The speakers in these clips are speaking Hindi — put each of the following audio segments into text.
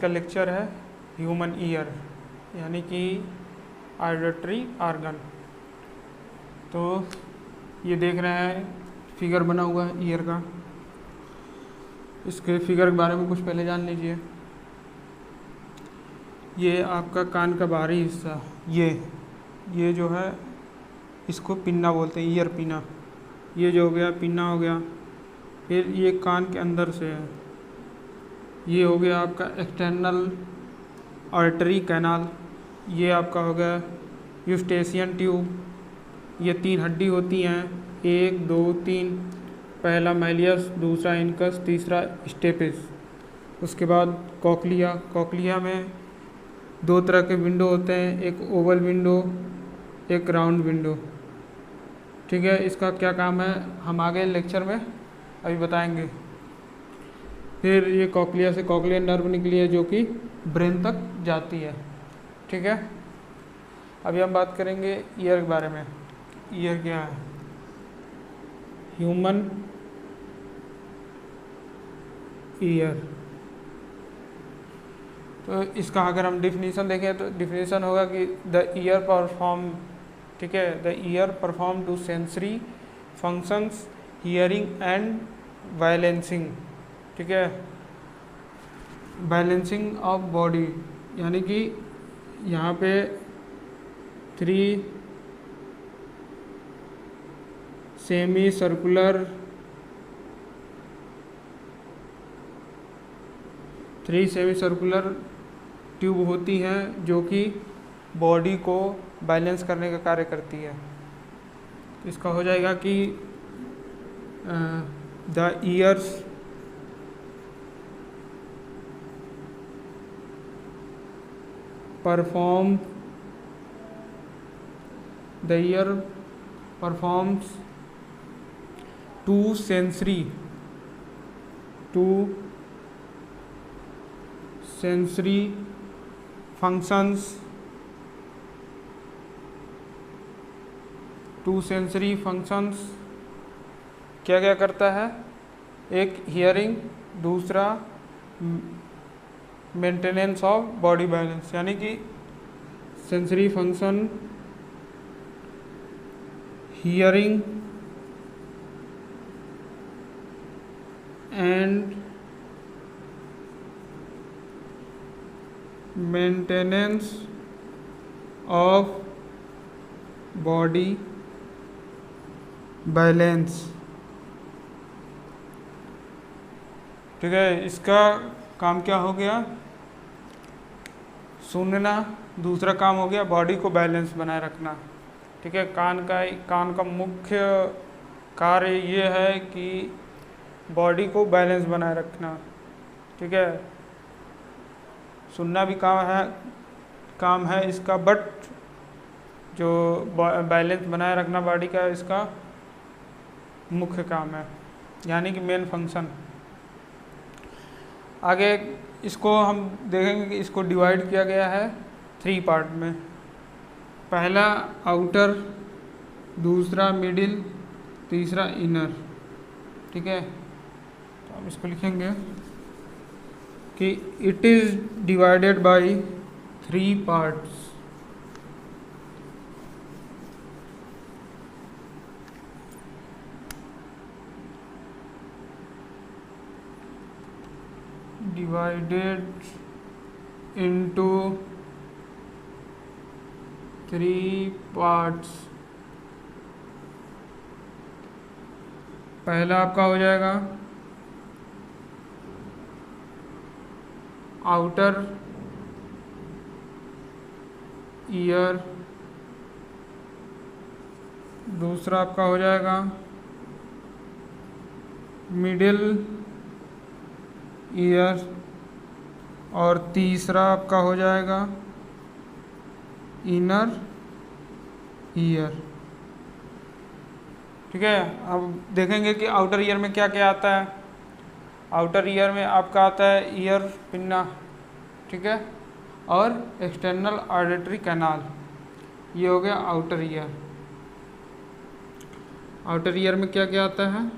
का लेक्चर है ह्यूमन ईयर यानी कि ऑडिटरी ऑर्गन। तो ये देख रहे हैं फिगर बना हुआ है ईयर का। इसके फिगर के बारे में कुछ पहले जान लीजिए। ये आपका कान का बाहरी हिस्सा, ये जो है इसको पिन्ना बोलते हैं, ईयर पिन्ना। ये जो हो गया पिन्ना हो गया। फिर ये कान के अंदर से है, ये हो गया आपका एक्सटर्नल आर्टरी कैनाल। ये आपका हो गया यूस्टेशियन ट्यूब। ये 3 हड्डी होती हैं, 1 2 3। पहला मैलियस, दूसरा इनकस, तीसरा स्टेपिस। उसके बाद कॉकलिया में 2 तरह के विंडो होते हैं, एक ओवल विंडो, एक राउंड विंडो। ठीक है, इसका क्या काम है हम आगे लेक्चर में अभी बताएंगे। फिर ये कॉकलिया से कॉकलियर नर्व निकली है जो कि ब्रेन तक जाती है। ठीक है, अभी हम बात करेंगे ईयर के बारे में। ईयर क्या है? Human ear. तो इसका अगर हम डिफिनीशन देखें तो डिफिनीशन होगा कि द ईयर परफॉर्म, ठीक है, the ear perform to sensory functions hearing and balancing. ठीक है, बैलेंसिंग ऑफ बॉडी यानी कि यहाँ पे 3 सेमी सर्कुलर ट्यूब होती हैं जो कि बॉडी को बैलेंस करने का कार्य करती है। इसका हो जाएगा कि the years performs two sensory functions क्या क्या करता है? एक हियरिंग, दूसरा मेंटेनेंस ऑफ बॉडी बैलेंस। यानी कि sensory function hearing and maintenance of body balance. ठीक है, इसका काम क्या हो गया? सुनना। दूसरा काम हो गया बॉडी को बैलेंस बनाए रखना। ठीक है, कान का मुख्य कार्य ये है कि बॉडी को बैलेंस बनाए रखना। ठीक है, सुनना भी काम है इसका, बट जो बैलेंस बनाए रखना बॉडी का इसका मुख्य काम है, यानी कि मेन फंक्शन। आगे इसको हम देखेंगे कि इसको डिवाइड किया गया है 3 पार्ट में। पहला आउटर, दूसरा मिडिल, तीसरा इनर। ठीक है, तो हम इसको लिखेंगे कि it is divided by 3 parts. divided into 3 parts। पहला आपका हो जाएगा आउटर ईयर, दूसरा आपका हो जाएगा मिडिल ईयर, और तीसरा आपका हो जाएगा इनर ईयर। ठीक है, अब देखेंगे कि आउटर ईयर में क्या क्या आता है। आउटर ईयर में आपका आता है ईयर पिन्ना, ठीक है, और एक्सटर्नल ऑडिटरी कैनाल। ये हो गया आउटर ईयर। आउटर ईयर में क्या क्या आता है?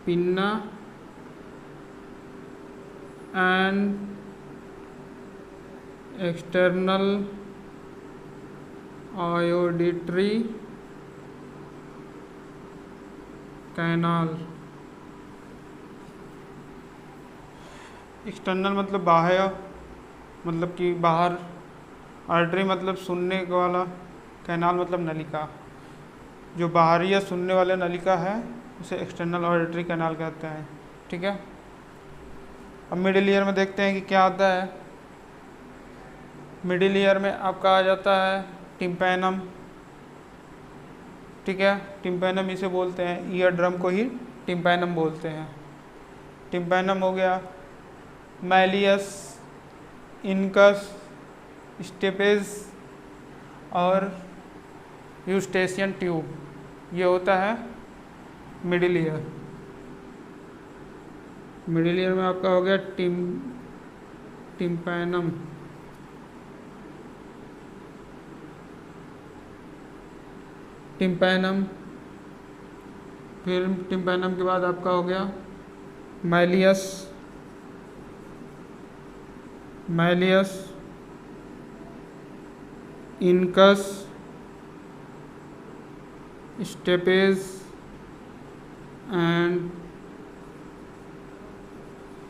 Pinna, and external auditory canal. External मतलब बाह्य, मतलब कि बाहर, ऑडिटरी मतलब सुनने वाला, कैनाल मतलब नलिका। जो बाहरी या सुनने वाला नलिका है उसे एक्सटर्नल ऑडिटरी कैनाल कहते हैं। ठीक है, अब मिडिल ईयर में देखते हैं कि क्या आता है। मिडिल ईयर में आपका आ जाता है टिम्पैनम। ठीक है, टिम्पैनम इसे बोलते हैं, ईयर ड्रम को ही टिम्पैनम बोलते हैं। टिम्पैनम हो गया, मैलियस, इनकस, स्टेपेज और यूस्टेशियन ट्यूब, ये होता है मिडिल ईयर। मिडिल ईयर में आपका हो गया टिम्पैनम। टिम्पैनम, फिर टिम्पैनम के बाद आपका हो गया malleus, malleus, incus, steppage and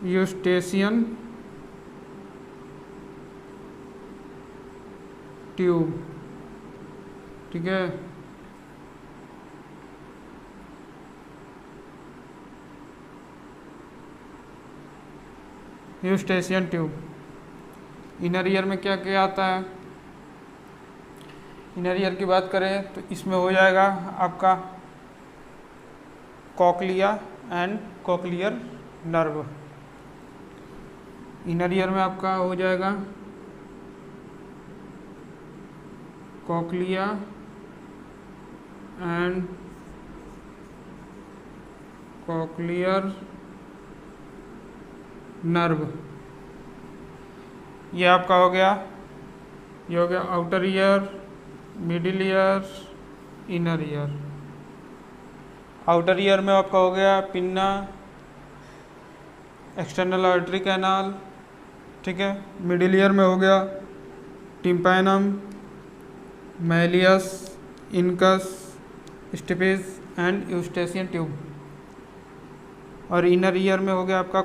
Eustachian tube. ठीक है, यूस्टेशियन ट्यूब। इनर ईयर में क्या क्या आता है? इनर ईयर की बात करें तो इसमें हो जाएगा आपका cochlea and cochlear nerve. Inner ear में आपका हो जाएगा कॉकलिया एंड कॉकलियर नर्व। ये आपका हो गया, ये हो गया outer ear, middle ear, inner ear. Outer ear में आपका हो गया पिन्ना, एक्सटर्नल ऑडिटरी कैनाल। ठीक है, मिडिल ईयर में हो गया tympanum, malleus, incus, steppage and Eustachian tube. और इनर ईयर में हो गया आपका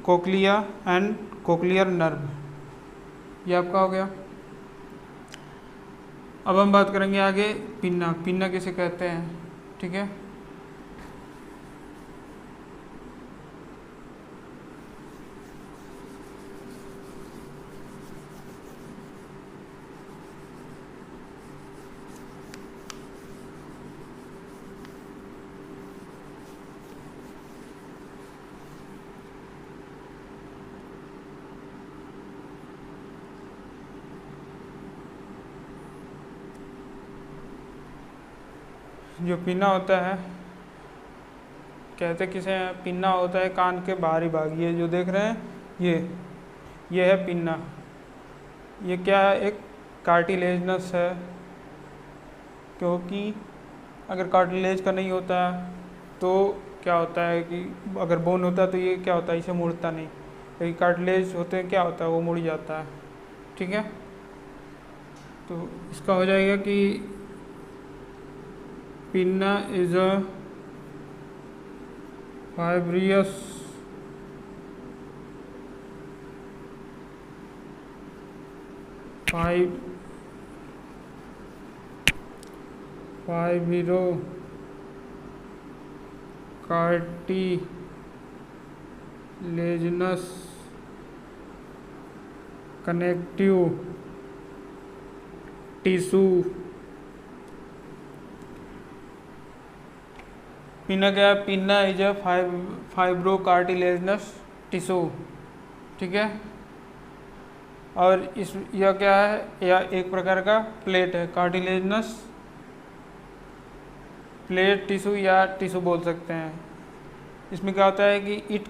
कोक्लिया एंड कोक्लियर नर्व। ये आपका हो गया। अब हम बात करेंगे आगे पिन्ना। पिन्ना किसे कहते हैं? ठीक है, जो पिन्ना होता है, कहते किसे हैं? पिन्ना होता है कान के बाहरी भाग। ये जो देख रहे हैं ये है पिन्ना। ये क्या है? एक कार्टिलेजनस है, क्योंकि अगर कार्टिलेज का नहीं होता तो क्या होता है कि अगर बोन होता है तो ये क्या होता है, इसे मुड़ता नहीं। लेकिन कार्टिलेज होते हैं, क्या होता है, वो मुड़ जाता है। ठीक है, तो इसका हो जाएगा कि pinna is a फाइब्रियस fibro cartilaginous connective tissue. Pinna क्या है? Pinna is a fibro cartilaginous tissue. ठीक है, और यह क्या है? यह एक प्रकार का प्लेट है, कार्टिलेजनस प्लेट टिश्यू या टिश्यू बोल सकते हैं। इसमें क्या होता है कि इट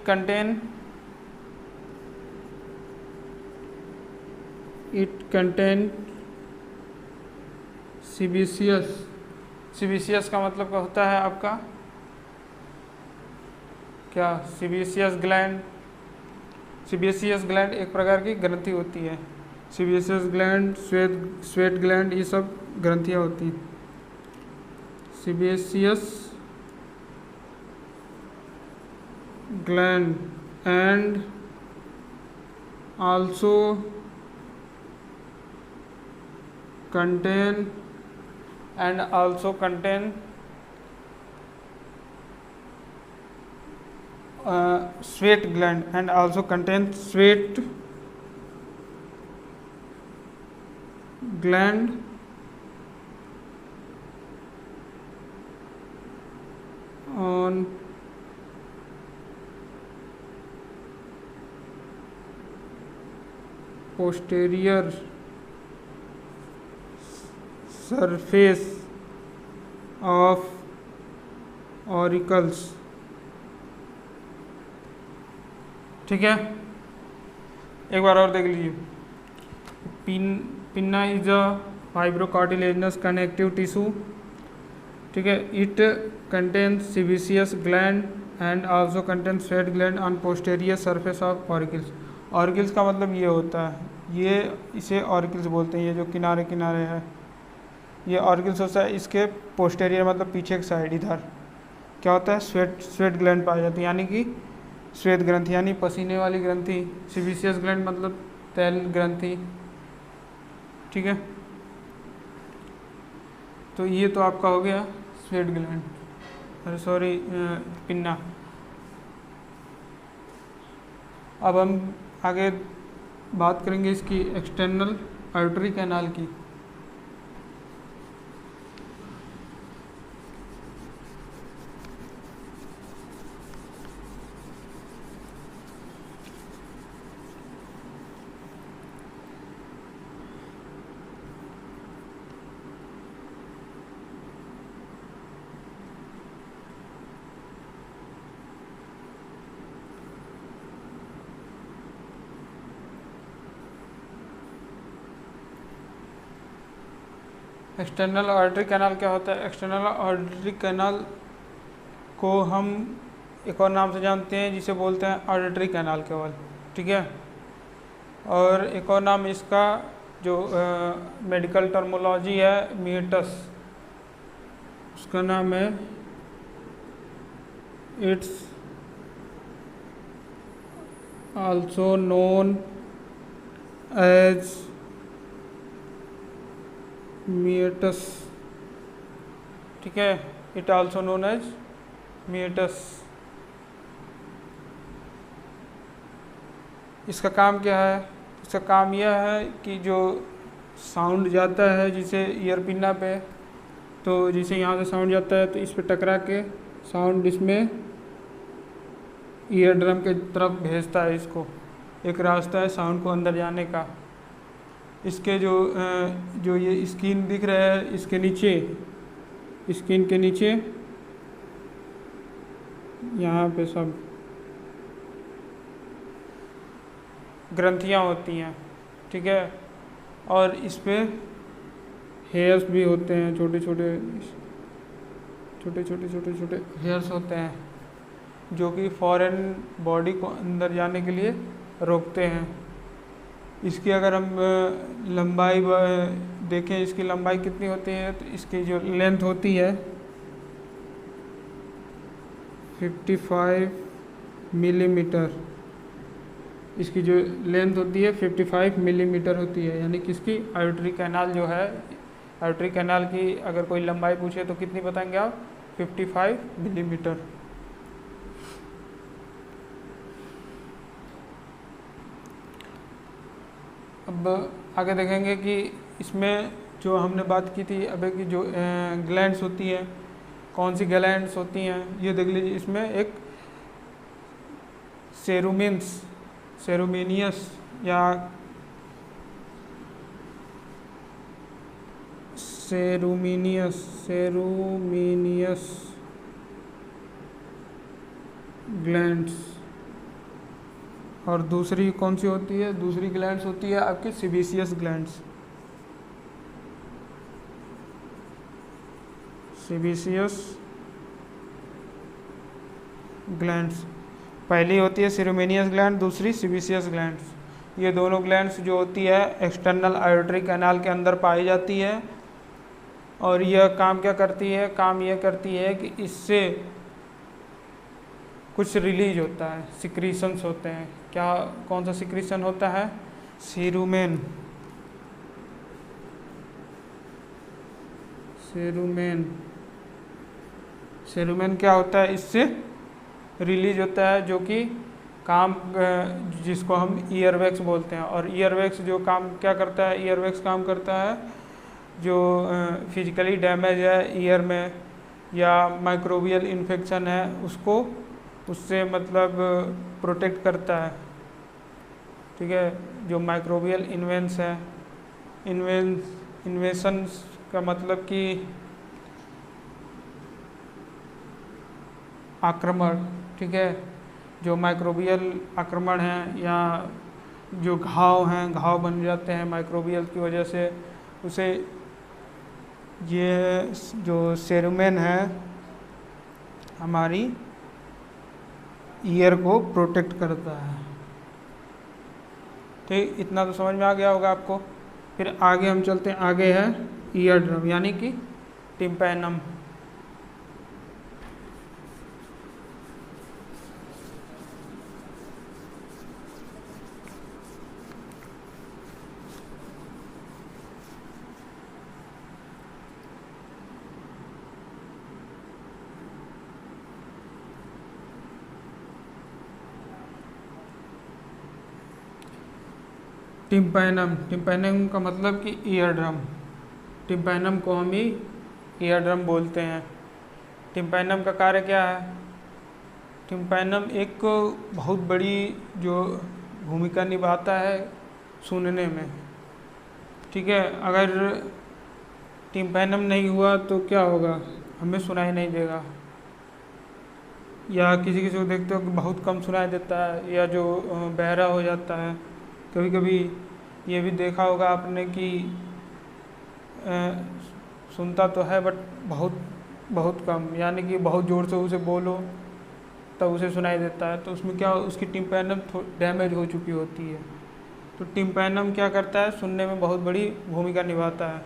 कंटेन सीबेशियस का मतलब क्या होता है आपका? क्या? Sebaceous gland. सीबेसियस ग्लैंड एक प्रकार की ग्रंथि होती है। सीबेसियस ग्लैंड, स्वेट ग्लैंड, ये सब ग्रंथियाँ होती हैं। Sebaceous gland and also contain sweat gland and also contain sweat gland on posterior surface of auricles। ठीक है, एक बार और देख लीजिए। Pinna is a fibrocartilaginous connective tissue. ठीक है, it contains sebaceous gland and also contains sweat gland on posterior surface of auricles. Auricles का मतलब ये होता है, ये इसे ऑरिकल्स बोलते हैं, ये जो किनारे किनारे है ये ऑरिकल्स होता है। इसके पोस्टेरियर मतलब पीछे की साइड इधर क्या होता है, स्वेट ग्लैंड पाया जाता है, यानी कि श्वेत ग्रंथि यानी पसीने वाली ग्रंथि। सीबेसियस ग्लैंड मतलब तैल ग्रंथि। ठीक है, तो ये तो आपका हो गया स्वेट ग्लैंड, अरे सॉरी पिन्ना। अब हम आगे बात करेंगे इसकी एक्सटर्नल आर्टरी कैनाल की। एक्सटर्नल आर्टरी कैनाल क्या होता है? एक्सटर्नल आर्टरी कैनाल को हम एक और नाम से जानते हैं जिसे बोलते हैं आर्टरी कैनाल केवल। ठीक है, और एक और नाम इसका जो मेडिकल टर्मोलॉजी है मीटस, उसका नाम है it's also known as meatus. ठीक है, it also known as meatus. इसका काम क्या है? इसका काम यह है कि जो साउंड जाता है जिसे ईयर पिन्ना पे, तो जिसे यहाँ से साउंड जाता है तो इस पे टकरा के साउंड इसमें ईयर ड्रम के तरफ भेजता है। इसको एक रास्ता है साउंड को अंदर जाने का। इसके जो ये स्किन दिख रहा है, इसके नीचे, स्किन के नीचे यहाँ पे सब ग्रंथियाँ होती हैं। ठीक है, और इस पे हेयर्स भी होते हैं, छोटे छोटे हेयर्स होते हैं जो कि फॉरेन बॉडी को अंदर जाने के लिए रोकते हैं। इसकी अगर हम लंबाई देखें, इसकी लंबाई कितनी होती है, तो इसकी जो लेंथ होती है 55 मिलीमीटर। इसकी जो लेंथ होती है 55 मिलीमीटर होती है, यानी कि इसकी आर्टरी कैनाल जो है, आर्टरी कैनाल की अगर कोई लंबाई पूछे तो कितनी बताएंगे आप? 55 मिलीमीटर। अब आगे देखेंगे कि इसमें जो हमने बात की थी अबे की जो ग्लैंड्स होती हैं, कौन सी ग्लैंड्स होती हैं ये देख लीजिए। इसमें एक सेरुमेनियस या सेरुमिनियस ग्लैंड्स, और दूसरी कौन सी होती है? दूसरी ग्लैंड्स होती है आपकी सीबेसियस ग्लैंड्स। सीबेसियस ग्लैंड्स पहली होती है सेरेब्रोनियस ग्लैंड, दूसरी सीबेसियस ग्लैंड्स। ये दोनों ग्लैंड्स जो होती है एक्सटर्नल आयोटरी कैनाल के अंदर पाई जाती है। और यह काम क्या करती है? काम यह करती है कि इससे कुछ रिलीज होता है, सिक्रीशंस होते हैं। क्या, कौन सा सिक्रीशन होता है? सेरुमेन। सेरुमेन, सेरुमेन क्या होता है? इससे रिलीज होता है, जो कि काम, जिसको हम ईयरवैक्स बोलते हैं। और ईयरवैक्स जो काम क्या करता है? ईयरवैक्स काम करता है जो फिजिकली डैमेज है ईयर में या माइक्रोबियल इन्फेक्शन है उसको, उससे मतलब प्रोटेक्ट करता है। ठीक है, जो माइक्रोबियल इन्वेंस है, इन्वेशंस का मतलब कि आक्रमण। ठीक है, जो माइक्रोबियल आक्रमण है या जो घाव हैं, घाव बन जाते हैं माइक्रोबियल की वजह से, उसे ये जो सेरुमेन है हमारी ईयर को प्रोटेक्ट करता है। ठीक, इतना तो समझ में आ गया होगा आपको। फिर आगे हम चलते हैं, आगे है ईयर ड्रम यानी कि टिम्पैनम। टिम्पैनम, टिम्पैनम का मतलब कि ईयर ड्रम। टिम्पैनम को हम ही ईयर ड्रम बोलते हैं। टिम्पैनम का कार्य क्या है? टिम्पैनम एक बहुत बड़ी जो भूमिका निभाता है सुनने में। ठीक है, अगर टिम्पैनम नहीं हुआ तो क्या होगा? हमें सुनाई नहीं देगा, या किसी किसी को देखते हो कि बहुत कम सुनाई देता है, या जो बहरा हो जाता है। कभी कभी ये भी देखा होगा आपने कि सुनता तो है बट बहुत बहुत कम, यानी कि बहुत ज़ोर से उसे बोलो तब उसे सुनाई देता है। तो उसमें क्या, उसकी टिम्पैनम डैमेज हो चुकी होती है। तो टिम्पैनम क्या करता है? सुनने में बहुत बड़ी भूमिका निभाता है।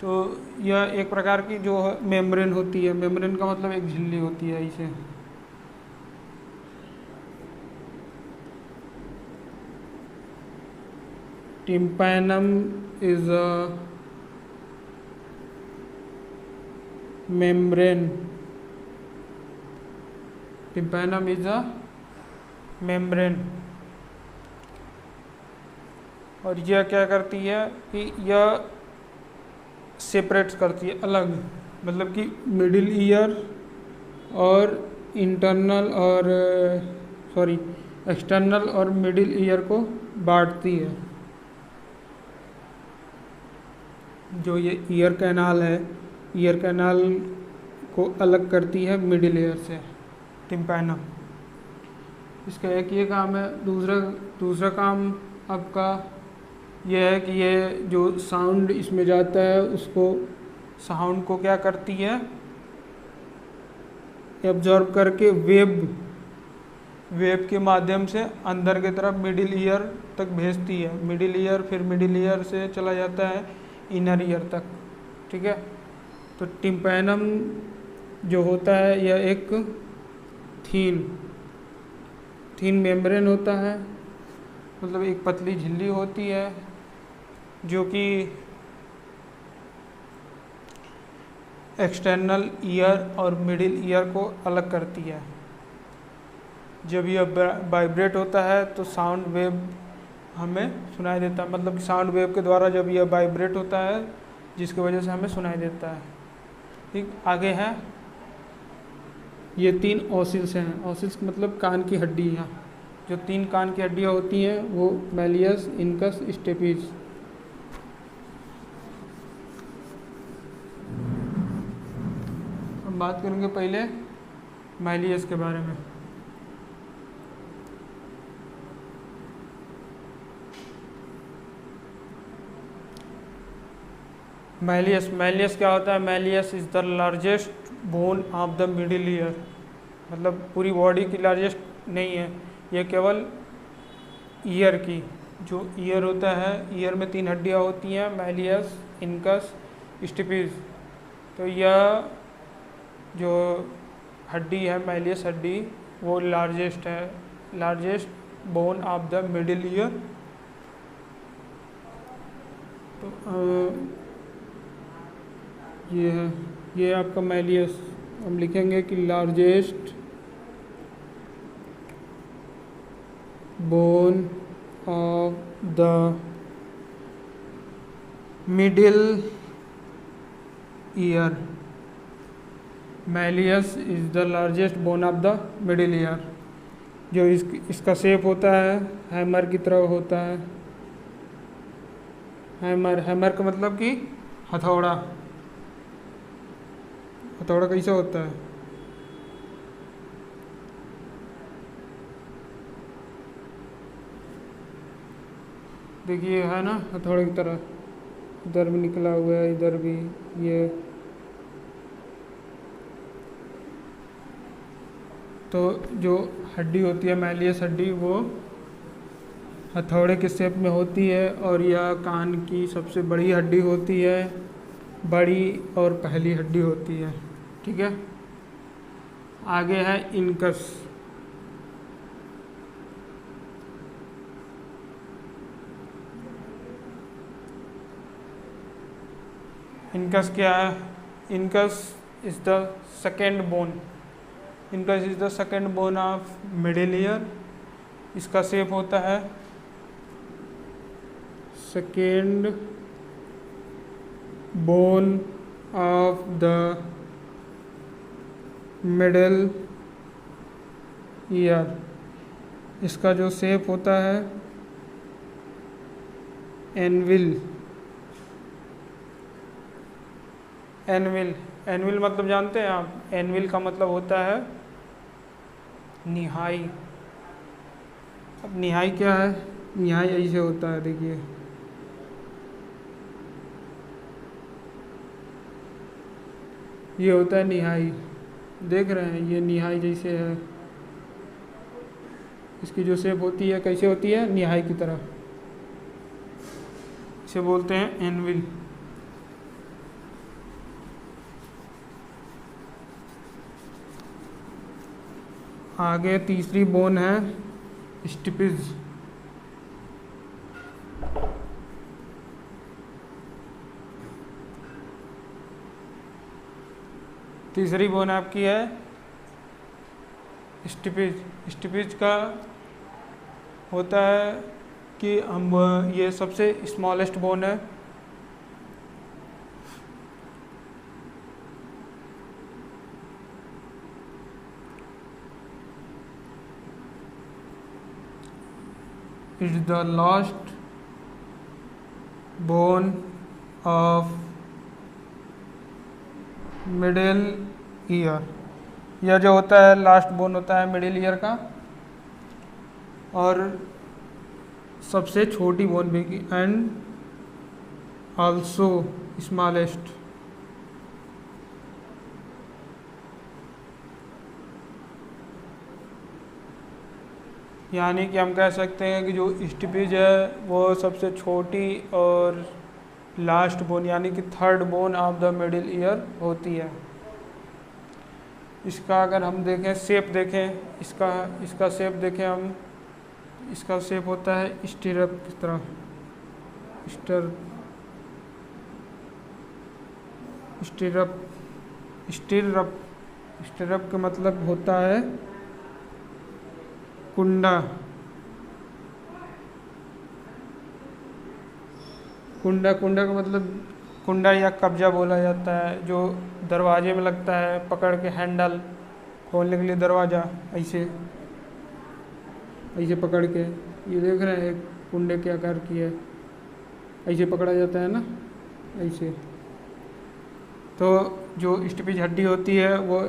तो यह एक प्रकार की जो मेम्ब्रेन होती है, मेम्ब्रेन का मतलब एक झिल्ली होती है इसे। Tympanum is a membrane, tympanum is a membrane. और यह क्या करती है कि यह सेपरेट्स करती है अलग, मतलब कि मिडिल ईयर और इंटरनल और एक्सटर्नल और मिडिल ईयर को बांटती है। जो ये ईयर कैनाल है, ईयर कैनाल को अलग करती है मिडिल ईयर से टिम्पैनम। इसका एक ये काम है। दूसरा काम आपका यह है कि ये जो साउंड इसमें जाता है उसको, साउंड को क्या करती है? एब्जॉर्ब करके वेव के माध्यम से अंदर की तरफ मिडिल ईयर तक भेजती है। मिडिल ईयर, फिर मिडिल ईयर से चला जाता है इनर ईयर तक। ठीक है, तो टिम्पैनम जो होता है यह एक थीन मेम्ब्रेन होता है, मतलब एक पतली झिल्ली होती है जो कि एक्सटर्नल ईयर और मिडिल ईयर को अलग करती है। जब यह वाइब्रेट होता है तो साउंड वेव हमें सुनाई देता है, मतलब कि साउंड वेव के द्वारा जब यह वाइब्रेट होता है जिसकी वजह से हमें सुनाई देता है। ठीक, आगे है ये 3 ऑसिल्स हैं। ऑसिल्स मतलब कान की हड्डियाँ। जो 3 कान की हड्डियाँ होती हैं वो मैलियस, इनकस, स्टेपिस। हम बात करेंगे पहले मैलियस के बारे में। मैलियस क्या होता है? Malleus is the largest bone of the middle ear, मतलब पूरी बॉडी की लार्जेस्ट नहीं है, ये केवल ईयर की, जो ईयर होता है, ईयर में 3 हड्डियाँ होती हैं, मैलियस, इनकस, स्टिपिस। तो यह जो हड्डी है, मैलियस हड्डी, वो लार्जेस्ट है, largest bone of the middle ear. तो ये है, ये आपका मैलियस, हम लिखेंगे कि largest bone of the middle ear. Malleus is the largest bone of the middle ear. जो इसका शेप होता है हैमर की तरह होता है। हैमर, हैमर का मतलब कि हथौड़ा। हथौड़ा कैसा होता है? देखिए है ना, हथौड़े की तरह, इधर भी निकला हुआ है, इधर भी। ये तो जो हड्डी होती है मैलियस हड्डी, वो हथौड़े के शेप में होती है, और यह कान की सबसे बड़ी हड्डी होती है, बड़ी और पहली हड्डी होती है। ठीक है, आगे है इनकस। इनकस क्या है? Incus is the second bone. Incus is the second bone of middle ear. इसका शेप होता है second bone of the middle ear. इसका जो शेप होता है एनविल। एनविल, एनविल मतलब जानते हैं आप? एनविल का मतलब होता है निहाई। अब निहाई क्या है? निहाई ऐसे होता है, देखिए, ये होता है निहाई। देख रहे हैं, ये निहाई जैसे है। इसकी जो शेप होती है कैसे होती है? निहाई की तरह। इसे बोलते हैं एनविल। आगे तीसरी बोन है स्टिपिज। तीसरी बोन आपकी है स्टिपिज। स्टिपिज का होता है कि हम, ये सबसे स्मॉलेस्ट बोन है। Is the last bone of middle ear. यह जो होता है लास्ट बोन होता है मिडिल ईयर का, और सबसे छोटी बोन भी, एंड आल्सो स्मॉलेस्ट। यानी कि हम कह सकते हैं कि जो स्टिपिज है वो सबसे छोटी और लास्ट बोन, यानी कि third bone of the middle ear होती है। इसका अगर हम देखें, शेप देखें, इसका शेप देखें हम, इसका शेप होता है स्टिरअप की तरह। स्टिरअप स्टिरअप स्टिरअप का मतलब होता है कुंडा। कुंडा का मतलब कुंडा या कब्जा बोला जाता है, जो दरवाजे में लगता है, पकड़ के हैंडल खोलने के लिए दरवाज़ा, ऐसे ऐसे पकड़ के। ये देख रहे हैं, कुंडे के आकार की है, ऐसे पकड़ा जाता है ना, ऐसे। तो जो स्टिपिज हड्डी होती है वो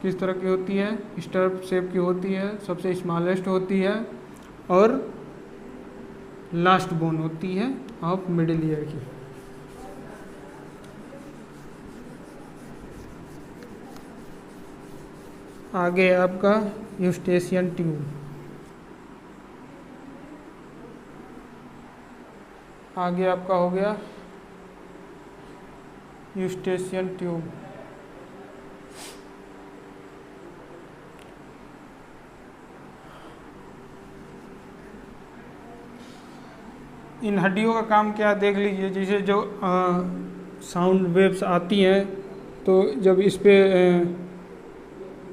किस तरह की होती है? स्टर्प शेप की होती है, सबसे स्मॉलेस्ट होती है, और लास्ट बोन होती है ऑफ मिडिल ईयर की। आगे आपका यूस्टेशियन ट्यूब, आगे आपका हो गया यूस्टेशियन ट्यूब। इन हड्डियों का काम क्या देख लीजिए, जैसे जो साउंड वेव्स आती हैं तो जब इस पे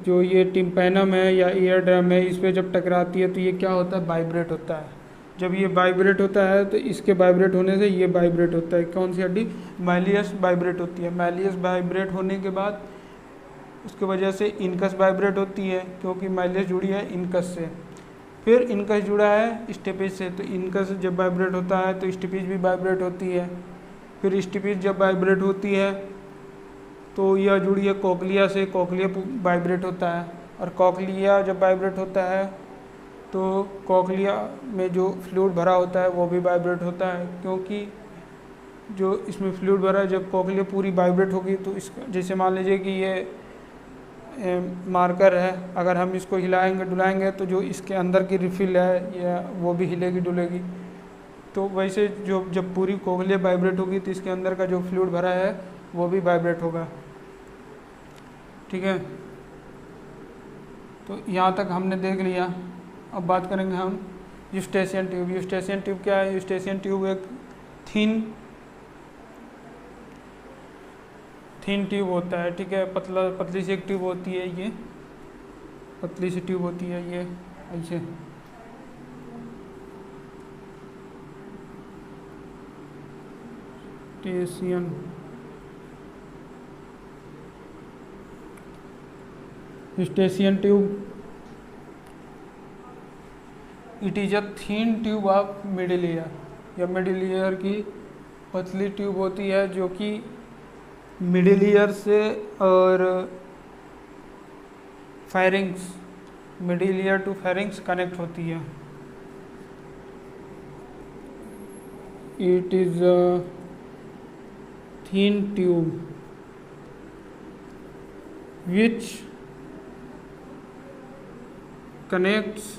जो ये टिम्पैनम है या ईयर ड्रम है, इस पे जब टकराती है तो ये क्या होता है, वाइब्रेट होता है। जब ये वाइब्रेट होता है तो इसके वाइब्रेट होने से ये वाइब्रेट होता है। कौन सी हड्डी, मैलियस वाइब्रेट होती है। मैलियस वाइब्रेट होने के बाद उसकी वजह से इनकस वाइब्रेट होती है, क्योंकि मैलियस जुड़ी है इनकस से। फिर इनकस जुड़ा है स्टेपिज से, तो इनकस जब वाइब्रेट होता है तो स्टेपिज भी वाइब्रेट होती है। फिर स्टेपिज जब वाइब्रेट होती है तो यह जुड़ी है कोक्लिया से, कोक्लिया वाइब्रेट होता है। और कोक्लिया जब वाइब्रेट होता है तो कोक्लिया में जो फ्लूइड भरा होता है वो भी वाइब्रेट होता है, क्योंकि जो इसमें फ्लूइड भरा है, जब कोक्लिया पूरी वाइब्रेट होगी तो इसका, जैसे मान लीजिए कि ये मार्कर है, अगर हम इसको हिलाएंगे डुलाएंगे तो जो इसके अंदर की रिफिल है या वो भी हिलेगी डुलेगी। तो वैसे जो जब पूरी कोक्लिया वाइब्रेट होगी तो इसके अंदर का जो फ्लूइड भरा है वो भी वाइब्रेट होगा। ठीक है, तो यहाँ तक हमने देख लिया। अब बात करेंगे हम यूस्टेशियन ट्यूब। यूस्टेशियन ट्यूब क्या है, यूस्टेशियन ट्यूब एक थिन ट्यूब होता है। ठीक है, पतली सी एक ट्यूब होती है, ये पतली सी ट्यूब होती है, ये ऐसे। Eustachian tube, it is a thin tube of middle ear. या मिडिल ईयर की पतली ट्यूब होती है जो कि मिडिल ईयर से और pharynx, middle ear to pharynx connect होती है। It is a thin tube which connects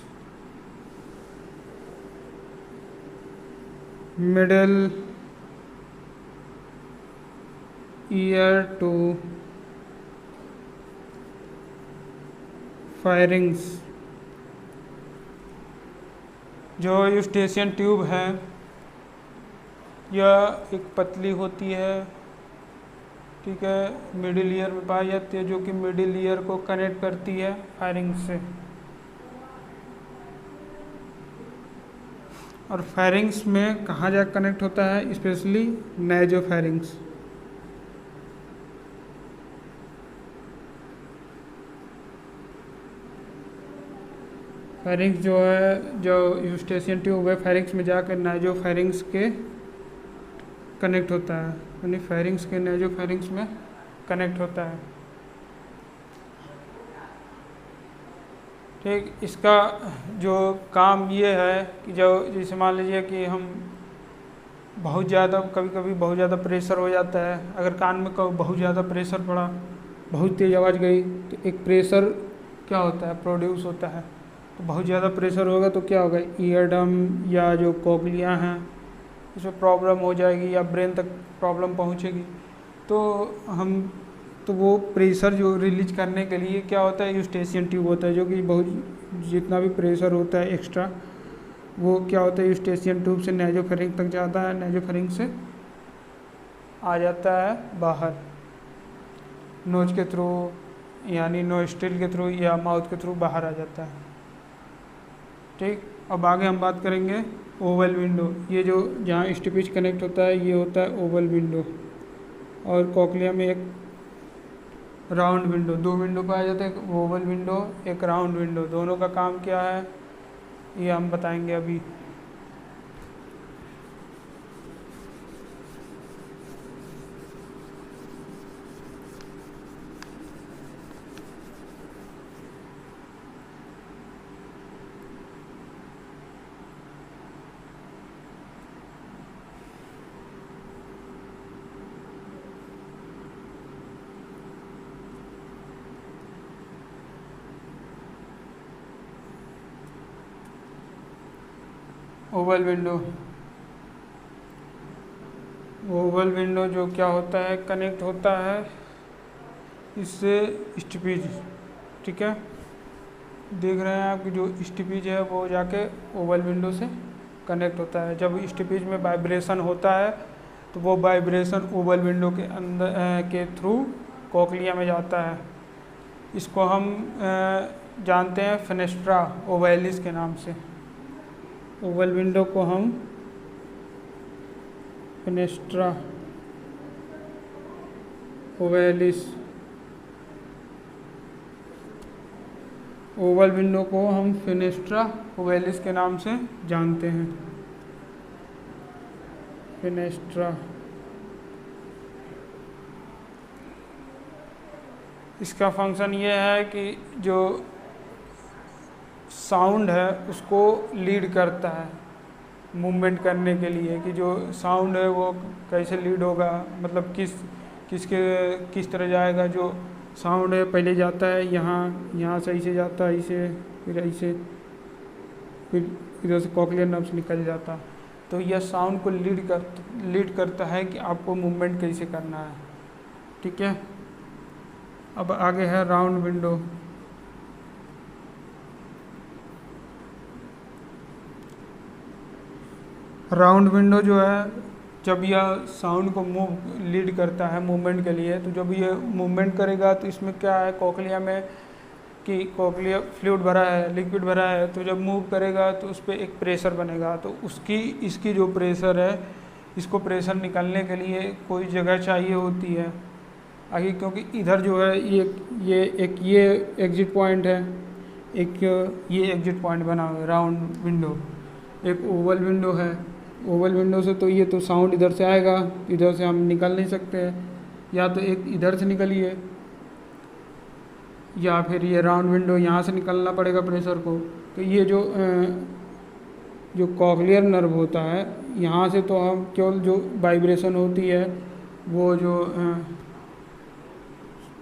middle ear to pharynx। जो यूस्टेशियन ट्यूब है यह एक पतली होती है, ठीक है, मिडिल ईयर में पाई जाती है, जो कि मिडिल ईयर को कनेक्ट करती है फेरिंग्स से। और फेरिंग्स में कहाँ जाकर कनेक्ट होता है, स्पेशली नेजोफेरिंग्स। फेरिंग्स जो है, जो यूस्टेशियन ट्यूब है, फेरिंग्स में जाकर नेजोफेरिंग्स के कनेक्ट होता है, यानी फेरिंग्स के नेजोफेरिंग्स में कनेक्ट होता है। ठीक, इसका जो काम ये है कि जो जैसे मान लीजिए कि हम बहुत ज़्यादा, कभी कभी बहुत ज़्यादा प्रेशर हो जाता है, अगर कान में बहुत ज़्यादा प्रेशर पड़ा, बहुत तेज़ आवाज़ गई, तो एक प्रेशर क्या होता है, प्रोड्यूस होता है। तो बहुत ज़्यादा प्रेशर होगा तो क्या होगा, ईयर ड्रम या जो कोक्लिया हैं इसमें प्रॉब्लम हो जाएगी या ब्रेन तक प्रॉब्लम पहुंचेगी। तो वो प्रेशर जो रिलीज करने के लिए क्या होता है, यूस्टेशियन ट्यूब होता है, जो कि बहुत जितना भी प्रेशर होता है एक्स्ट्रा, वो क्या होता है यूस्टेशियन ट्यूब से नेजोफेरिंग तक जाता है, नेजोफेरिंग से आ जाता है बाहर नोज के थ्रू, यानी नोस्ट्रिल के थ्रू या माउथ के थ्रू बाहर आ जाता है। ठीक, अब आगे हम बात करेंगे ओवल विंडो। ये जो जहाँ स्टिपिच कनेक्ट होता है ये होता है ओवल विंडो, और कोक्लिया में एक राउंड विंडो, दो विंडो पाया जाता है, एक ओवल विंडो एक राउंड विंडो। दोनों का काम क्या है ये हम बताएंगे अभी। Oval window. ओवल विंडो जो क्या होता है, कनेक्ट होता है इससे स्टिपेज, ठीक है। देख रहे हैं आप कि जो स्टिपेज है वो जाके ओवल विंडो से कनेक्ट होता है। जब स्टिपेज में वाइब्रेशन होता है तो वो वाइब्रेशन ओवल विंडो के अंदर के थ्रू कॉकलिया में जाता है। इसको हम जानते हैं फेनेस्ट्रा ओवैलिस के नाम से। ओवल विंडो को हम फेनेस्ट्रा ओवैलिस, ओवल विंडो को हम फेनेस्ट्रा ओवैलिस के नाम से जानते हैं। फेनेस्ट्रा, इसका फंक्शन ये है कि जो साउंड है उसको लीड करता है मूवमेंट करने के लिए, कि जो साउंड है वो कैसे लीड होगा, मतलब किस तरह जाएगा। जो साउंड है पहले जाता है यहाँ से ऐसे जाता है, ऐसे, फिर ऐसे, फिर इधर से कॉकलियर नर्व से निकल जाता। तो यह साउंड को लीड करता है कि आपको मूवमेंट कैसे करना है, ठीक है। अब आगे है राउंड विंडो। राउंड विंडो जो है, जब यह साउंड को लीड करता है मूवमेंट के लिए, तो जब ये मूवमेंट करेगा तो इसमें क्या है, कॉकलिया में कि कॉकलिया फ्लूइड भरा है, लिक्विड भरा है, तो जब मूव करेगा तो उस पर एक प्रेशर बनेगा। तो इसकी जो प्रेशर है, इसको प्रेशर निकालने के लिए कोई जगह चाहिए होती है आगे, क्योंकि इधर जो है ये एग्जिट पॉइंट है, एक ये एग्जिट पॉइंट बना हुआ है राउंड विंडो। एक ओवल विंडो है, ओवल विंडो से तो ये तो साउंड इधर से आएगा, इधर से हम निकल नहीं सकते हैं, या तो एक इधर से निकलिए या फिर ये राउंड विंडो यहाँ से निकलना पड़ेगा प्रेशर को। तो ये जो कॉकलियर नर्व होता है, यहाँ से तो हम केवल जो वाइब्रेशन होती है वो जो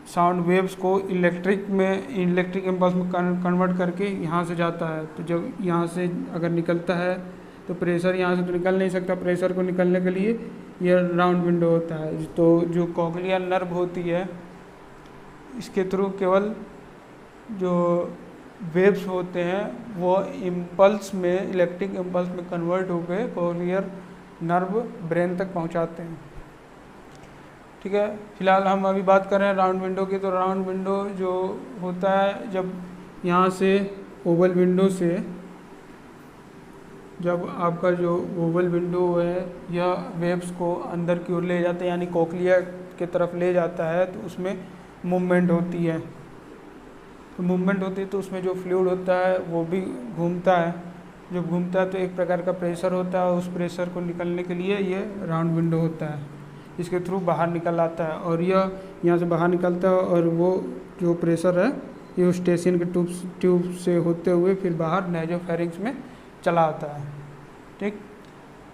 साउंड वेव्स को इलेक्ट्रिक इम्पल्स में कन्वर्ट करके यहाँ से जाता है। तो जब यहाँ से अगर निकलता है तो प्रेशर यहाँ से तो निकल नहीं सकता, प्रेशर को निकलने के लिए ये राउंड विंडो होता है। तो जो कॉकलियर नर्व होती है, इसके थ्रू केवल जो वेव्स होते हैं वो इम्पल्स में, इलेक्ट्रिक इम्पल्स में कन्वर्ट होकर कॉकलियर नर्व ब्रेन तक पहुँचाते हैं, ठीक है। फिलहाल हम अभी बात कर रहे हैं राउंड विंडो की। तो राउंड विंडो जो होता है, जब यहाँ से ओवल विंडो से, जब आपका जो ओवल विंडो है यह वेव्स को अंदर की ओर ले जाता है, यानी कॉकलिया के तरफ ले जाता है, तो उसमें मूवमेंट होती है। तो मूवमेंट होती है तो उसमें जो फ्लूइड होता है वो भी घूमता है। जब घूमता है तो एक प्रकार का प्रेशर होता है, उस प्रेशर को निकलने के लिए ये राउंड विंडो होता है, इसके थ्रू बाहर निकल आता है। और यह यहाँ से बाहर निकलता है और वो जो प्रेशर है ये स्टेशन के ट्यूब से होते हुए फिर बाहर नेजोफेरिंक्स में चला आता है, ठीक।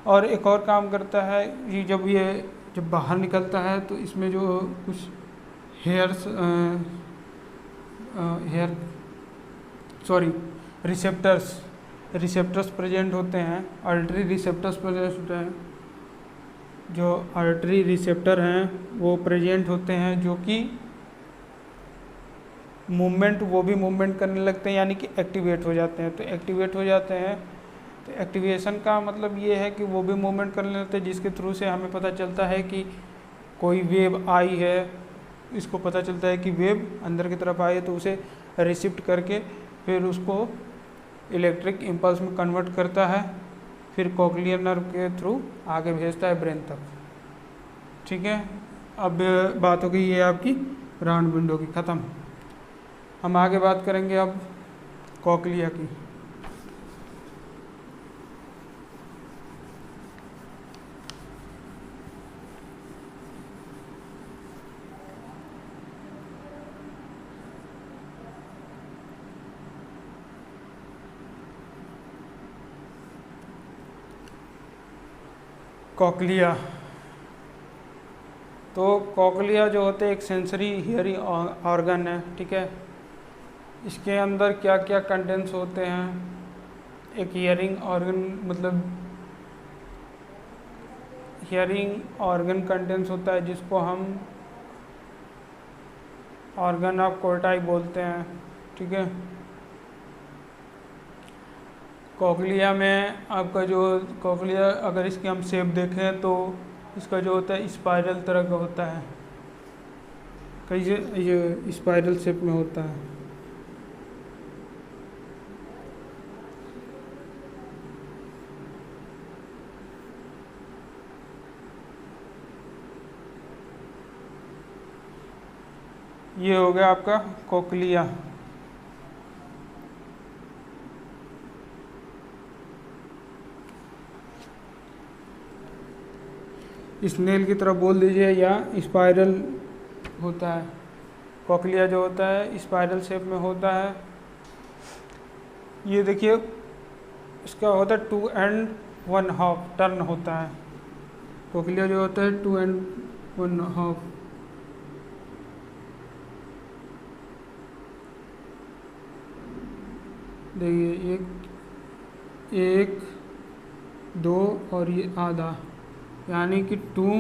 और एक और काम करता है कि जब बाहर निकलता है तो इसमें जो कुछ रिसेप्टर्स प्रेजेंट होते हैं, ऑडिटरी रिसेप्टर्स प्रेजेंट होते हैं। जो ऑडिटरी रिसेप्टर हैं वो प्रेजेंट होते हैं, जो कि वो भी मूवमेंट करने लगते हैं, यानी कि एक्टिवेट हो जाते हैं। तो एक्टिवेट हो जाते हैं, तो एक्टिवेशन का मतलब ये है कि वो भी मूवमेंट करने लगते हैं, जिसके थ्रू से हमें पता चलता है कि कोई वेव आई है। इसको पता चलता है कि वेव अंदर की तरफ आई है, तो उसे रिसीव करके फिर उसको इलेक्ट्रिक इम्पल्स में कन्वर्ट करता है, फिर कॉकलियर नर्व के थ्रू आगे भेजता है ब्रेन तक, ठीक है। अब बात हो गई ये आपकी राउंड विंडो की ख़त्म। हम आगे बात करेंगे अब कॉकलिया की। कॉकलिया, तो कॉकलिया जो होते हैं एक सेंसरी हियरिंग ऑर्गन है, ठीक है। इसके अंदर क्या क्या कंटेंट्स होते हैं, एक हियरिंग ऑर्गन, मतलब हियरिंग ऑर्गन कंटेंट्स होता है जिसको हम ऑर्गन ऑफ कोर्टाई बोलते हैं। ठीक है, कोक्लिया में आपका जो कोक्लिया, अगर इसकी हम शेप देखें तो इसका जो होता है स्पाइरल तरह का होता है, कई ये स्पाइरल शेप में होता है। ये हो गया आपका कोक्लिया। स्नेल की तरह बोल दीजिए, या स्पाइरल होता है। कोक्लिया जो होता है स्पाइरल शेप में होता है। ये देखिए इसका होता है 2.1/2 टर्न होता है। कोक्लिया जो होता है 2.1/2। देखिए एक 2 और ये आधा, यानी कि 2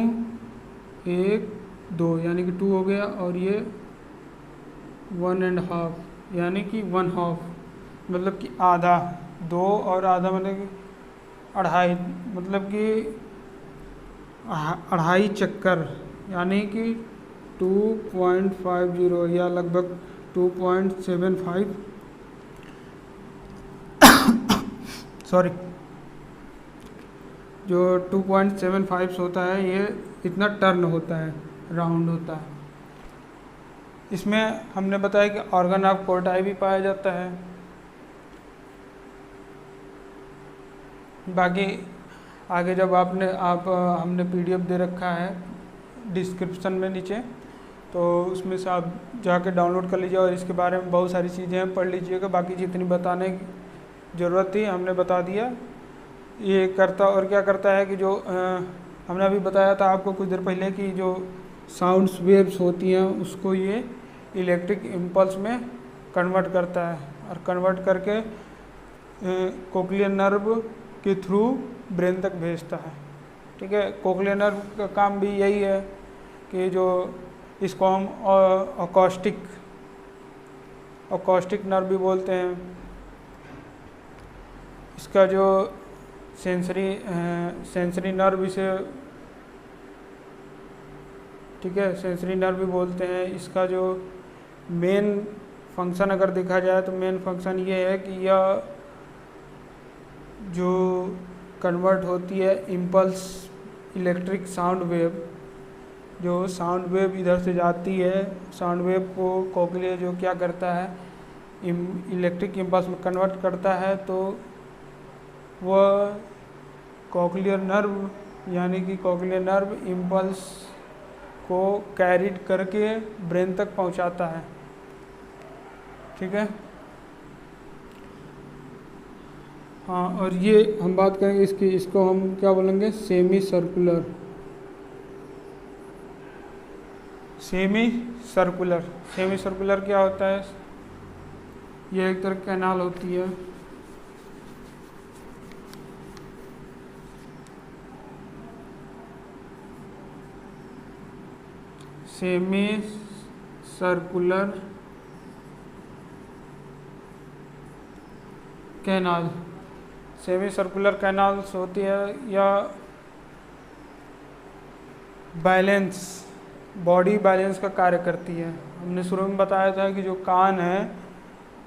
1 2, यानी कि 2 हो गया, और ये 1.5 यानी कि 1/2, मतलब कि आधा। 2 और आधा मतलब कि अढ़ाई, मतलब कि अढ़ाई चक्कर, यानी कि 2.50 या लगभग 2.75 सॉरी, जो 2.75 होता है, ये इतना टर्न होता है, राउंड होता है। इसमें हमने बताया कि ऑर्गन ऑफ कोर्टाई भी पाया जाता है। बाकी आगे जब हमने PDF दे रखा है डिस्क्रिप्शन में नीचे, तो उसमें से आप जाके डाउनलोड कर लीजिए और इसके बारे में बहुत सारी चीज़ें हैं, पढ़ लीजिएगा। बाकी जितनी बताने की ज़रूरत थी हमने बता दिया। ये करता और क्या करता है कि जो हमने अभी बताया था आपको कुछ देर पहले कि जो साउंड्स वेव्स होती हैं उसको ये इलेक्ट्रिक इम्पल्स में कन्वर्ट करता है, और कन्वर्ट करके कोक्लियर नर्व के थ्रू ब्रेन तक भेजता है। ठीक है, कोक्लियर नर्व का काम भी यही है कि जो इसको हम अकॉस्टिक नर्व भी बोलते हैं। इसका जो सेंसरी नर्व इसे, ठीक है, सेंसरी नर्व भी बोलते हैं। इसका जो मेन फंक्शन अगर देखा जाए तो मेन फंक्शन ये है कि यह जो कन्वर्ट होती है इम्पल्स इलेक्ट्रिक साउंड वेव, जो साउंड वेव इधर से जाती है, साउंड वेव को कोक्लिया जो क्या करता है इलेक्ट्रिक इम्पल्स में कन्वर्ट करता है, तो वह कोक्लियर नर्व, यानी कि कोक्लियर नर्व इम्पल्स को कैरिड करके ब्रेन तक पहुंचाता है। ठीक है, हाँ, और ये हम बात करेंगे इसको हम क्या बोलेंगे, सेमी सर्कुलर क्या होता है? ये एक तरह की कैनाल होती है। सेमी सर्कुलर कैनाल्स होती है, या बॉडी बैलेंस का कार्य करती है। हमने शुरू में बताया था कि जो कान है,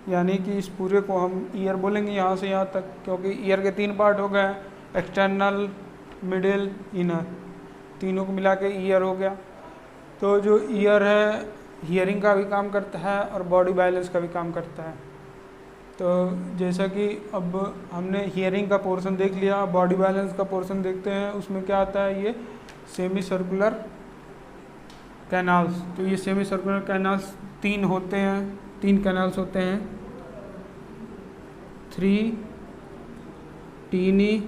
यानी कि इस पूरे को हम ईयर बोलेंगे यहाँ से यहाँ तक, क्योंकि ईयर के 3 पार्ट हो गए, एक्सटर्नल, मिडिल, इनर, तीनों को मिला के ईयर हो गया। तो जो ईयर है हियरिंग का भी काम करता है और बॉडी बैलेंस का भी काम करता है। तो जैसा कि अब हमने हियरिंग का पोर्शन देख लिया, बॉडी बैलेंस का पोर्शन देखते हैं। उसमें क्या आता है, ये सेमी सर्कुलर कैनाल्स। तो ये सेमी सर्कुलर कैनाल्स 3 होते हैं, 3 कैनाल्स होते हैं, 3 टीनी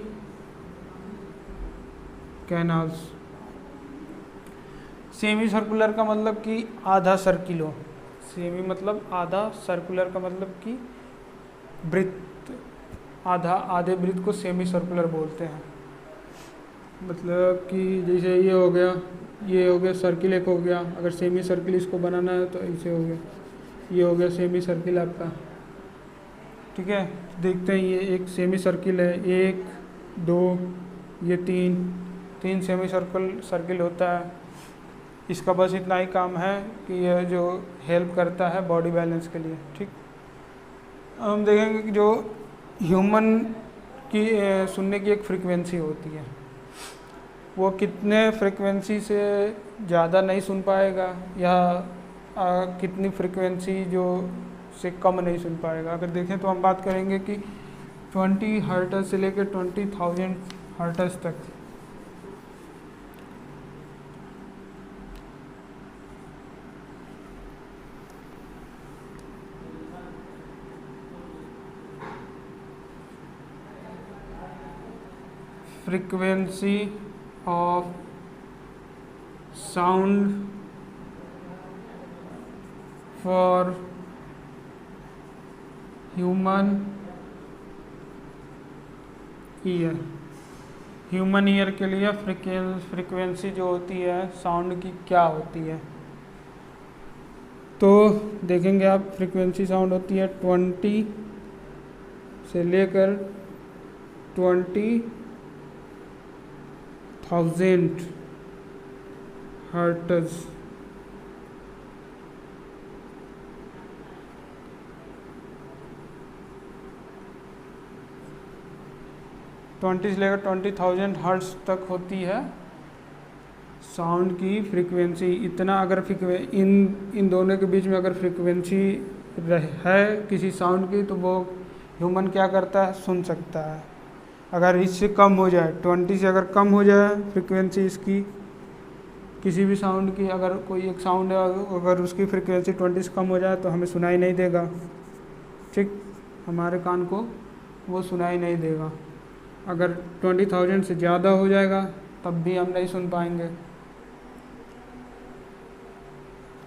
कैनाल्स। सेमी सर्कुलर का मतलब कि आधा सर्किलो, सेमी मतलब आधा, सर्कुलर का मतलब कि वृत्त, आधे वृत्त को सेमी सर्कुलर बोलते हैं। मतलब कि जैसे ये हो गया सर्किल एक हो गया, अगर सेमी सर्किल इसको बनाना है तो ऐसे हो गया, ये हो गया सेमी सर्किल आपका। ठीक है, देखते हैं ये एक सेमी सर्किल है, 1 2 ये 3 सेमी सर्किल होता है। इसका बस इतना ही काम है कि यह जो हेल्प करता है बॉडी बैलेंस के लिए। ठीक, हम देखेंगे कि जो ह्यूमन की सुनने की एक फ्रीक्वेंसी होती है, वो कितने फ्रीक्वेंसी से ज़्यादा नहीं सुन पाएगा या कितनी फ्रीक्वेंसी जो से कम नहीं सुन पाएगा। अगर देखें तो हम बात करेंगे कि 20 हर्ट्ज़ से लेकर 20,000 हर्ट्ज़ तक। Frequency of sound for human ear. Human ear के लिए फ्रीक्वेंसी जो होती है साउंड की क्या होती है, तो देखेंगे आप फ्रीक्वेंसी साउंड होती है 20 से लेकर 20,000 हर्ट्ज़। ट्वेंटी से लेकर 20,000 हर्ट्ज़ तक होती है साउंड की फ्रीक्वेंसी। इतना अगर इन दोनों के बीच में अगर फ्रीक्वेंसी है किसी साउंड की तो वो ह्यूमन क्या करता है, सुन सकता है। अगर इससे कम हो जाए, 20 से अगर कम हो जाए फ्रीक्वेंसी इसकी किसी भी साउंड की, अगर कोई एक साउंड है अगर उसकी फ्रीक्वेंसी 20 से कम हो जाए तो हमें सुनाई नहीं देगा। ठीक, हमारे कान को वो सुनाई नहीं देगा। अगर 20,000 से ज़्यादा हो जाएगा तब भी हम नहीं सुन पाएंगे।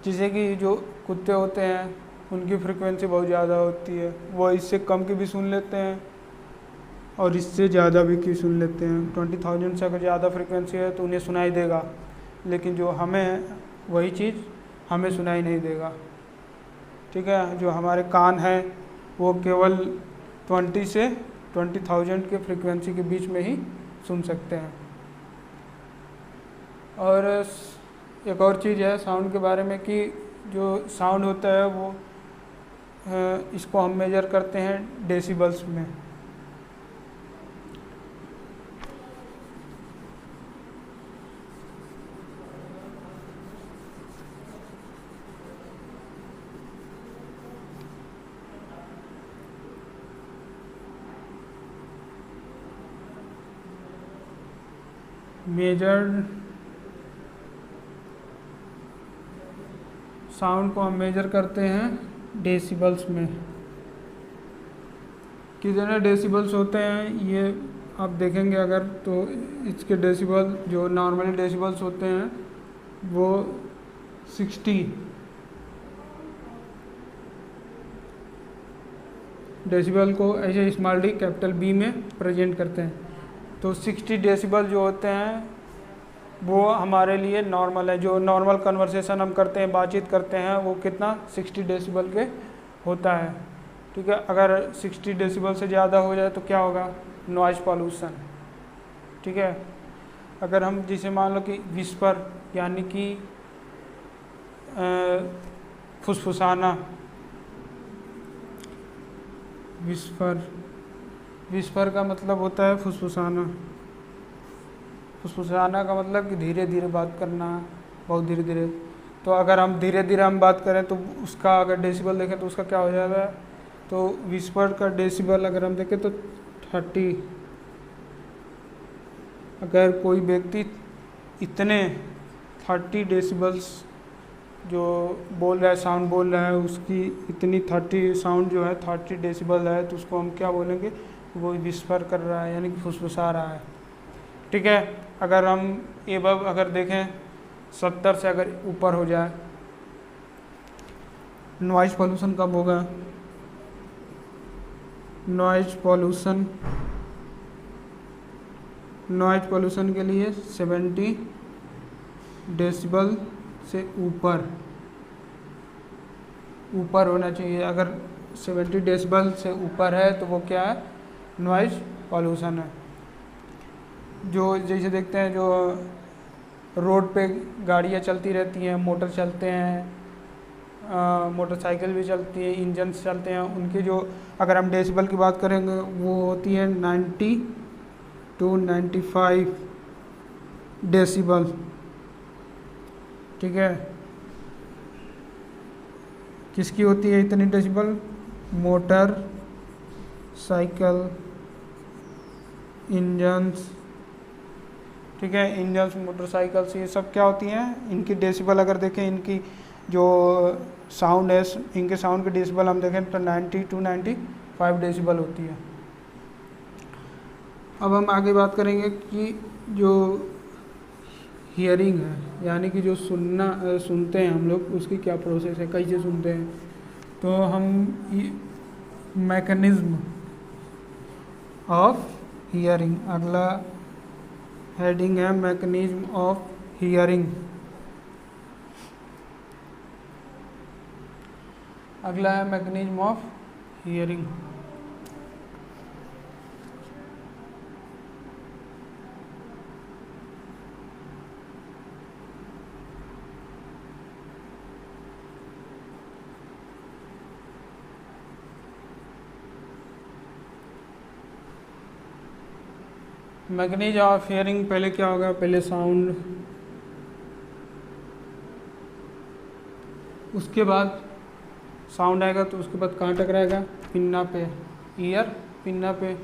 जैसे कि जो कुत्ते होते हैं उनकी फ्रीक्वेंसी बहुत ज़्यादा होती है, वो इससे कम की भी सुन लेते हैं और इससे ज़्यादा भी की सुन लेते हैं। 20,000 से अगर ज़्यादा फ्रीक्वेंसी है तो उन्हें सुनाई देगा, लेकिन जो हमें वही चीज़ हमें सुनाई नहीं देगा। ठीक है, जो हमारे कान हैं वो केवल 20 से 20,000 के फ्रीक्वेंसी के बीच में ही सुन सकते हैं। और एक और चीज़ है साउंड के बारे में कि जो साउंड होता है वो इसको हम मेजर करते हैं डेसिबल्स में। मेजर्ड साउंड को हम मेजर करते हैं डेसिबल्स में। कितने डेसिबल्स होते हैं ये आप देखेंगे अगर तो इसके डेसिबल जो नॉर्मली डेसिबल्स होते हैं वो 60 डेसिबल को ऐसे स्मॉल डी कैपिटल बी में प्रेजेंट करते हैं। तो 60 डेसिबल जो होते हैं वो हमारे लिए नॉर्मल है। जो नॉर्मल कन्वर्सेशन हम करते हैं, बातचीत करते हैं, वो कितना 60 डेसिबल के होता है। ठीक है, अगर 60 डेसिबल से ज़्यादा हो जाए तो क्या होगा, नॉइज़ पॉल्यूशन। ठीक है, अगर हम जिसे मान लो कि विस्पर यानी कि फुसफुसाना, विस्पर का मतलब होता है फुसफुसाना। फुसफुसाना का मतलब कि धीरे धीरे बात करना, बहुत धीरे धीरे। तो अगर हम धीरे धीरे हम बात करें तो उसका अगर डेसिबल देखें तो उसका क्या हो जाएगा, तो विस्पर का डेसिबल अगर हम देखें तो 30। अगर कोई व्यक्ति इतने 30 डेसिबल्स जो बोल रहा है, साउंड बोल रहा है, उसकी इतनी 30 साउंड जो है 30 डेसिबल है, तो उसको हम क्या बोलेंगे, वो विस्पर कर रहा है यानी कि फुसफुसा रहा है। ठीक है, अगर हम एबव अगर देखें 70 से अगर ऊपर हो जाए, नॉइज़ पॉल्यूशन कब होगा, नॉइज पॉल्यूशन के लिए 70 डेसिबल से ऊपर होना चाहिए। अगर 70 डेसिबल से ऊपर है तो वो क्या है, नॉइज पॉल्यूशन है। जो जैसे देखते हैं जो रोड पे गाड़ियाँ चलती रहती हैं, मोटर चलते हैं, मोटरसाइकिल भी चलती है, इंजन चलते हैं, उनकी जो अगर हम डेसिबल की बात करेंगे वो होती है 90 to 95 डेसिबल। ठीक है, किसकी होती है इतनी डेसिबल? Motor cycle, engines. ठीक है, इंजन्स, मोटरसाइकिल्स, ये सब क्या होती हैं, इनकी डेसिबल अगर देखें, इनकी जो साउंड है, इनके साउंड की डेसिबल हम देखें तो 90 to 95 डेसिबल होती है। अब हम आगे बात करेंगे कि जो हियरिंग है, यानी कि जो सुनते हैं हम लोग, उसकी क्या प्रोसेस है, कैसे सुनते हैं। तो हम मैकेनिज्म ऑफ हियरिंग, अगला हेडिंग है मैकेनिज्म ऑफ हियरिंग। अगला है mechanism of hearing. Mechanism of hearing, पहले क्या होगा, पहले साउंड, उसके बाद साउंड आएगा तो उसके बाद कहाँ टकराएगा, पिन्ना पे, ईयर पिन्ना पे,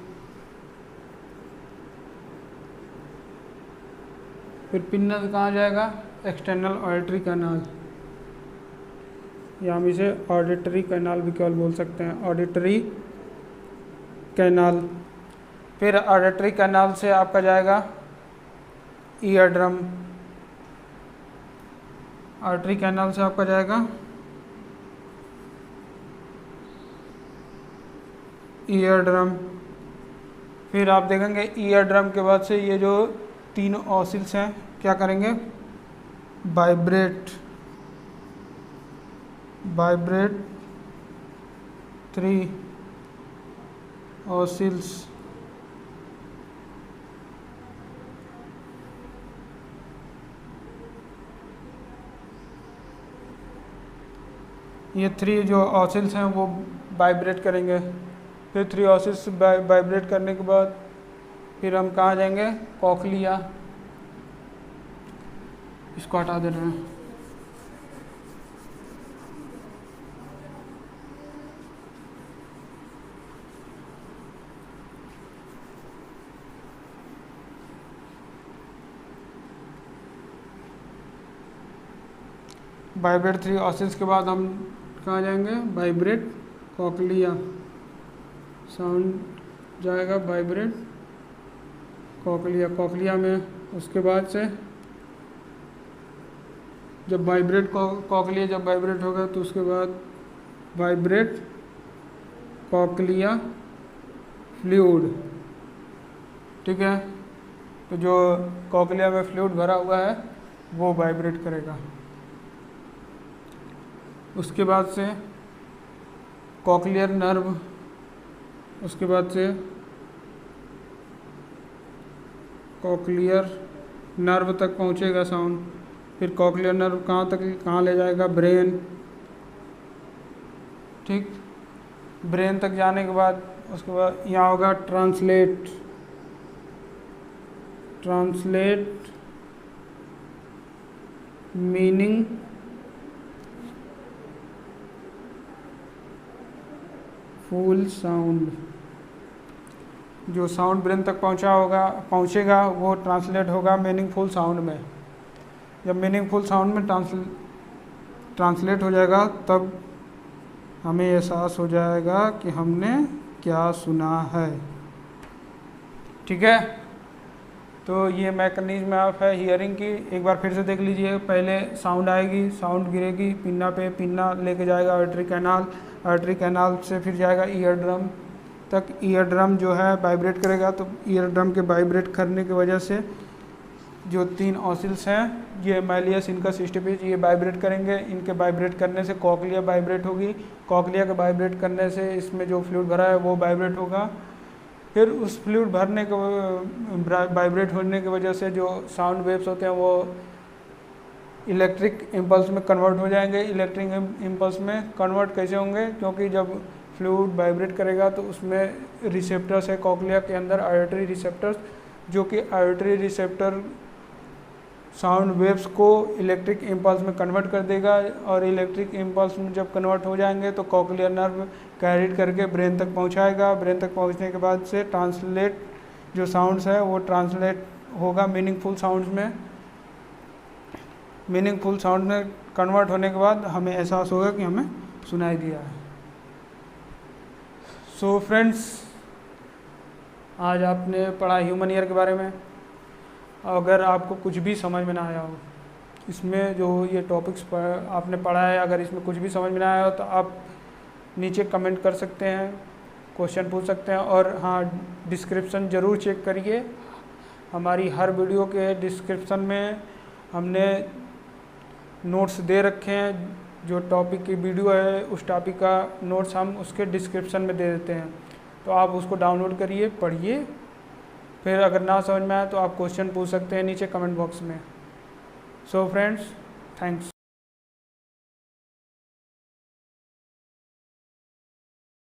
फिर पिन्ना से कहाँ जाएगा, एक्सटर्नल ऑडिटरी कैनाल, या हम इसे ऑडिटरी कैनाल भी केवल बोल सकते हैं, ऑडिटरी कैनाल। फिर ऑडिटरी कैनाल से आपका जाएगा ईयर ड्रम, ऑडिटरी कैनाल से आपका जाएगा ईयर ड्रम। फिर आप देखेंगे ईयर ड्रम के बाद से ये जो तीन ऑसिल्स हैं क्या करेंगे, वाइब्रेट 3 ऑसिल्स। ये 3 जो ऑसिल्स हैं वो वाइब्रेट करेंगे। फिर 3 ऑसिल्स वाइब्रेट करने के बाद फिर हम कहाँ जाएंगे, कॉकलिया, इसको हटा दे रहे हैं। वाइब्रेट 3 ऑसिल्स के बाद हम कहाँ जाएंगे, वाइब्रेट कॉकलिया, साउंड जाएगा वाइब्रेट कॉकलिया में। उसके बाद से जब वाइब्रेट कॉकलिया जब वाइब्रेट होगा तो उसके बाद वाइब्रेट कॉकलिया फ्लूइड। ठीक है, तो जो कॉकलिया में फ्लूइड भरा हुआ है वो वाइब्रेट करेगा। उसके बाद से कॉकलियर नर्व, उसके बाद से कॉकलियर नर्व तक पहुंचेगा साउंड। फिर कॉकलियर नर्व कहाँ ले जाएगा, ब्रेन। ठीक, ब्रेन तक जाने के बाद उसके बाद यहाँ होगा ट्रांसलेट मीनिंग फुल साउंड। जो साउंड ब्रेन तक पहुंचेगा वो ट्रांसलेट होगा मीनिंगफुल साउंड में। जब मीनिंगफुल साउंड में ट्रांसलेट हो जाएगा तब हमें एहसास हो जाएगा कि हमने क्या सुना है। ठीक है, तो ये मैकेनिज्म ऑफ है हियरिंग की। एक बार फिर से देख लीजिए, पहले साउंड आएगी, साउंड गिरेगी पिन्ना पे, पिन्ना लेके जाएगा ऑडिटरी कैनाल, ऑडिटरी कैनाल से फिर जाएगा ईयर ड्रम, तक ईयर ड्रम जो है वाइब्रेट करेगा। तो ईयर ड्रम के वाइब्रेट करने की वजह से जो 3 ऑसिल्स हैं, ये मैलियस, इनका सिस्टिपेज, ये वाइब्रेट करेंगे। इनके वाइब्रेट करने से कॉकलिया वाइब्रेट होगी। कॉकलिया के वाइब्रेट करने से इसमें जो फ्लूइड भरा है वो वाइब्रेट होगा। फिर उस फ्लूइड भरने के वाइब्रेट होने की वजह से जो साउंड वेव्स होते हैं वो इलेक्ट्रिक इम्पल्स में कन्वर्ट हो जाएंगे। इलेक्ट्रिक इम्पल्स में कन्वर्ट कैसे होंगे? क्योंकि जब फ्लूइड वाइब्रेट करेगा तो उसमें रिसेप्टर्स है कॉकलिया के अंदर, ऑडिटरी रिसेप्टर्स, जो कि ऑडिटरी रिसेप्टर साउंड वेव्स को इलेक्ट्रिक इम्पल्स में कन्वर्ट कर देगा। और इलेक्ट्रिक इम्पल्स में जब कन्वर्ट हो जाएंगे तो कॉकलियर नर्व कैरिड करके ब्रेन तक पहुंचाएगा। ब्रेन तक पहुंचने के बाद से ट्रांसलेट जो साउंड्स है वो ट्रांसलेट होगा मीनिंगफुल साउंड्स में। मीनिंगफुल साउंड में कन्वर्ट होने के बाद हमें एहसास होगा कि हमें सुनाई दिया है। सो फ्रेंड्स, आज आपने पढ़ा ह्यूमन ईयर के बारे में। अगर आपको कुछ भी समझ में ना आया हो, इसमें जो ये टॉपिक्स आपने पढ़ा है, अगर इसमें कुछ भी समझ में ना आया हो तो आप नीचे कमेंट कर सकते हैं, क्वेश्चन पूछ सकते हैं। और हाँ, डिस्क्रिप्शन ज़रूर चेक करिए। हमारी हर वीडियो के डिस्क्रिप्शन में हमने नोट्स दे रखे हैं। जो टॉपिक की वीडियो है उस टॉपिक का नोट्स हम उसके डिस्क्रिप्शन में दे देते हैं, तो आप उसको डाउनलोड करिए, पढ़िए। फिर अगर ना समझ में आए तो आप क्वेश्चन पूछ सकते हैं नीचे कमेंट बॉक्स में। So friends, thanks.